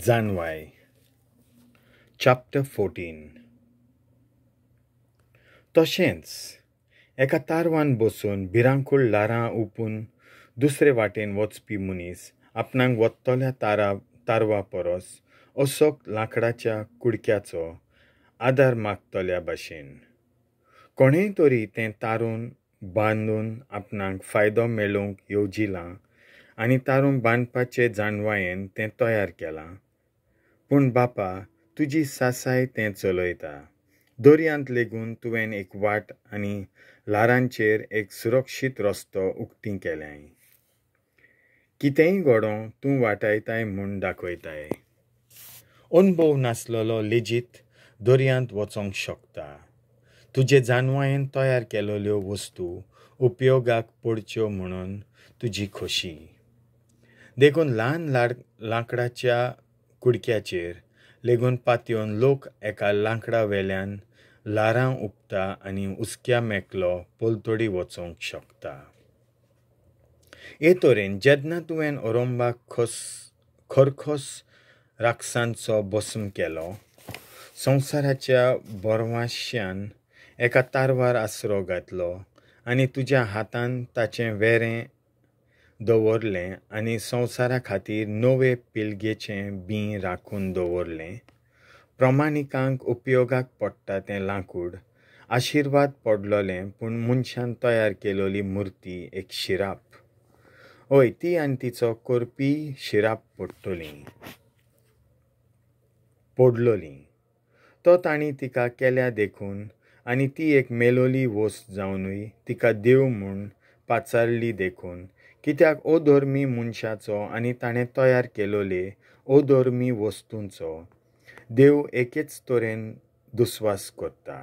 जानवाय chapter 14. तशेंच एका तारवान बसून भिरांकूळ लारां उपून दुसरे वाटेन वचपी मनीस आपणाक वत्तल्या तारवा परस असोक लांकडाच्या कुडक्याचो आदार मागतल्या भाशेन कोणेय तरी तें तारून बांदून आपणाक फायदो मेळोवंक येवजिलां आनी तारून बांदपाचे जानवायेन तें तयार केलां. पूण बापा, तुजी सासाय तें चलयता. दर्यांत लेगून तुवें एक वाट आनी ल्हारांचेर एक सुरक्षीत रस्तो उक्ती केल्याय. कितेंय घडों तूं वाटायताय म्हूण दाखयताय. अणभव नासलेलो लेजीत दर्यांत वचोंक शकता. तुजे जानवायेन तयार केलेल्यो वस्तू उपयोगाक पडच्यो म्हणून तुजी खोशी. देखून ल्हान लांकडाच्या कुडक्याचेर लेगून पातयेवन लोक एका लांकडा वेल्यान ल्हारां उपता आनी उस्क्या मेकलो पलतडी वचोंक शकता. हे तरेन जेन्ना तुवें अरोंबाक खरखोस राक्षसांचो भस्म केलो, संवसाराच्या बोरवाश्यान एका तारवार आसरो घातलो आनी तुज्या हातान ताचें वेरें दवरलें आनी संवसारा खातीर नवे पिळगेचें बीं राखून दवरलें. प्रमाणिकांक उपयोगाक पडटा तें लांकूड आशिर्वाद पडलोलें, पूण मनशान तयार केलेली मुर्ती एक शिराप. हय, ती आनी तिचो करपी शिराप पडलोली. तो तांणी तिका केल्या देखून आनी ती एक मेलोली वस्त जावनूय तिका देव म्हूण पाचारली देखून, कित्याक अधर्मी मनशाचो आनी ताणें तयार केलेले अधर्मी वस्तूंचो देव एकेच तरेन दुस्वास करता.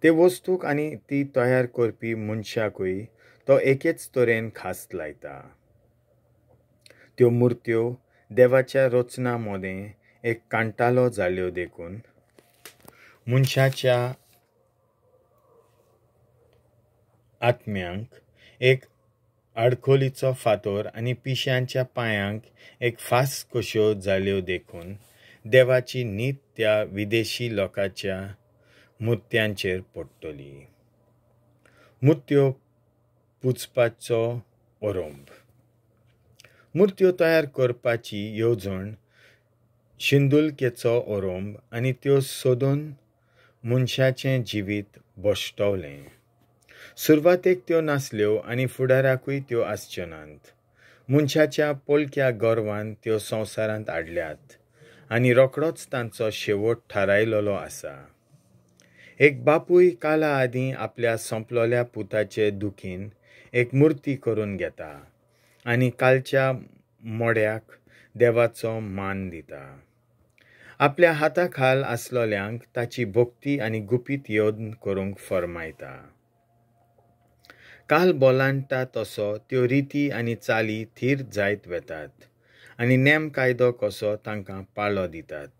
ते वस्तूक आनी ती तयार करपी मनशाकूय तो एकेच तरेन खास लायता. त्यो मुर्त्यो देवाच्या रचना मोदें एक कांटालो जाल्यो देखून मनशाच्या आत्म्यांक एक आडखोलीचो फातर आनी पिश्यांच्या पांयांक एक फास कश्यो जाल्यो देखून देवाची न्हीद त्या विदेशी लोकांच्या मुर्त्यांचेर पडटली. मुर्त्यो पुजपाचो अरोंब. मुर्त्यो तयार करपाची येवजण शिंदुलकेचो अरोंब आनी त्यो सोदून मनशाचें जिवीत बोश्टवलें. सुरवातेक त्यो नासल्यो आनी फुडाराकूय त्यो आसच्यो नात. मनशाच्या पोलक्या गर्वान त्यो संवसारांत हाडल्यात आनी रोखडोच तांचो शेवट थारायलेलो आसा. एक बापूय काला आदीं आपल्या सोंपलोल्या पुताचे दुखीन एक मुर्ती करून घेता आनी कालच्या मोड्याक देवाचो मान दिता. आपल्या हाता खाल आसलोल्यांक ताची भोक्ती आनी गुपीत योद्न करूंक फरमायता. काल बोलांटा तसो त्यो रिती आनी चाली थीर जायत वेतात आनी नेम कायदो कसो तांकां पाळो दितात.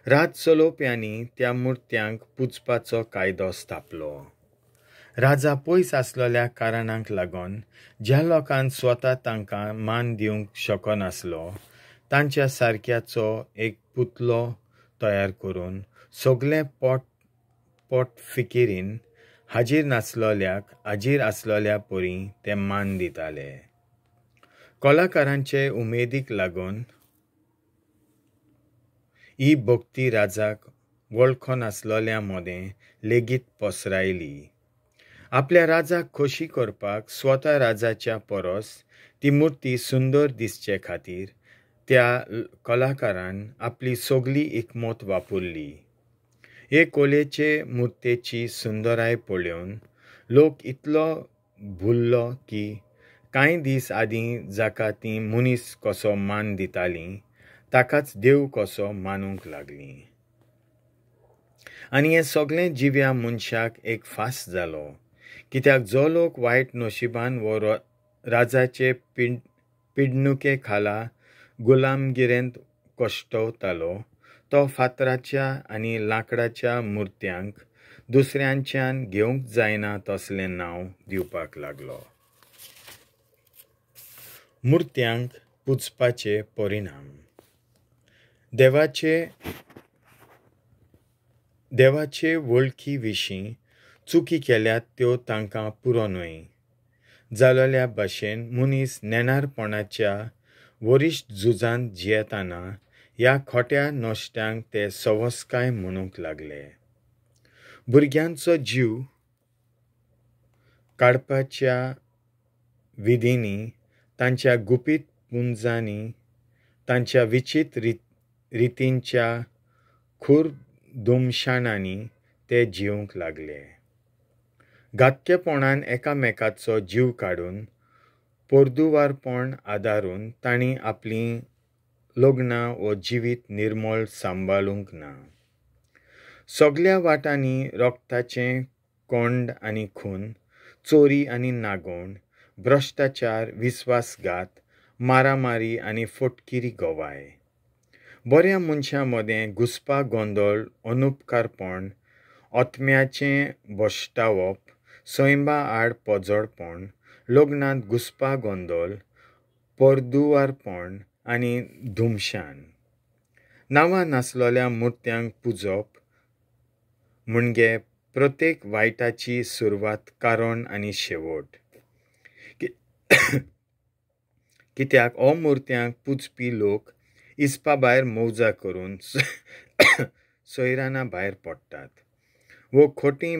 राज चलोवप्यांनी त्या मुर्त्यांक पुजपाचो कायदो स्थापलो. राजा पयस आसलेल्या कारणांक लागून ज्या लोकांन स्वता तांकां मान दिवंक शकनासलो, तांच्या सारक्याचो एक पुतलो तयार करून सगळे पोट फिकिरीन हाजीर नासलोल्याक हाजीर आसलोल्या परी ते मान दिताले. कलाकारांचे उमेदीक लागून ही भक्ती राजाक वळखो नासलोल्या मोदें लेगीत पसरायली. आपल्या राजाक खोशी करपाक स्वता राजाच्या परस ती मुर्ती सुंदर दिसचे खातीर त्या कलाकारान आपली सगली एकमत वापरली. हे कोलेचे मुर्तेची सुंदराय पळोवन लोक इतलो भुल्लो की कांय दीस आदीं जाका ती मनीस कसो मान दितालीं ताकाच देव कसो मानूंक लागलीं. आनी हें सगळें जिव्या मनशाक एक फास जालो, कित्याक जो लोक वायट नशिबान वो राजाचे पिडणुके खाला गुलामगिरेंत कश्टवतालो, तो फातराच्या आनी लांकडाच्या मुर्त्यांक दुसऱ्यांच्यान घेवंक जायना तसलें नांव दिवपाक लागलो. मुर्त्यांक पुजपाचे परिणाम. देवाचे वळखी विशीं चुकी केल्यात त्यो तांकां पुरो न्हय. जालोल्या भाशेन मनीस नेणारपणाच्या वरिश्ठ झुजांत जियेतना ह्या खोट्या नोश्ट्यांक ते सवस्काय म्हणूंक लागले. भुरग्यांचो जीव काडपाच्या विधींनी, तांच्या गुपीत पुंजांनी, तांच्या विचित्र रितींच्या खूर दुमशाणांनी ते जिवंक लागले. घातकेपणान एकामेकाचो जीव काडून पोरदुवारपण आदारून तांणी आपलीं लग्नां वो जिवीत निर्मळ सांबाळूंक ना. सगळ्या वाटांनी रोगताचें कोंड आनी खून, चोरी आनी नागोण, भ्रश्टाचार, विस्वासघात, मारामारी आनी फटकिरी गोवाय. बऱ्या मनशां मदें घुसपा गोंदळ, अनुपकारपण, ओतम्याचें बोश्टावप, सैमा आड पोजोडपण, लग्नांत घुसपा गोंदळ, पोरदुवारपण आनी धुमशान. नांवां नासलोल्या मुर्त्यांक पुजप म्हणजे प्रत्येक वायटाची सुरवात कारण आनी शेवट. कित्याक हो मुर्त्यांक पुजपी लोक इस्पा भायर मौजा करून सोयरानां भायर पडटात वो खोटीं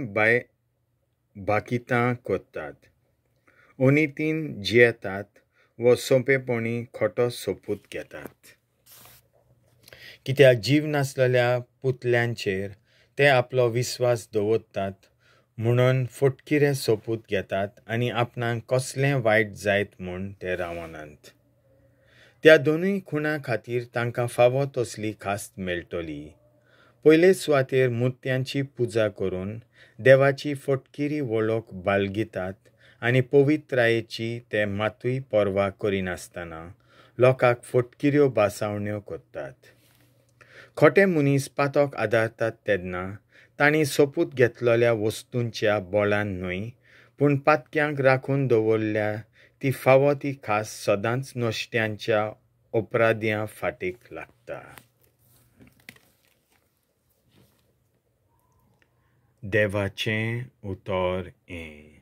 बाकितां कोत्तात, ओनितीन जियेतात वो सोंपेपणी खोटो सोपूत घेतात. कित्याक जीव नासलेल्या पुतल्यांचेर ते आपलो विस्वास दवरतात म्हणून फटकिरे सोपूत घेतात आनी आपणाक कसलें वायट जायत म्हूण ते रावनात. त्या दोनूय खुणां खातीर तांकां फावो तसली खास्त मेळटली. पयले सुवातेर मुर्त्यांची पुजा करून देवाची फटकिरी वळख बाळगितात आनी पवित्रायेची ते मातूय पर्वा करिनासतना लोकांक फटकिऱ्यो बासावण्यो कोत्तात. खोटे मनीस पातोक आदारतात तेन्ना तांणी सोपूत घेतलेल्या वस्तूंच्या बोळान न्हय पूण पातक्यांक राखून दवरल्या ती फावो ती खास सदांच नोश्ट्यांच्या अपराध्यां फाटीक लागता. देवाचें उतर हें.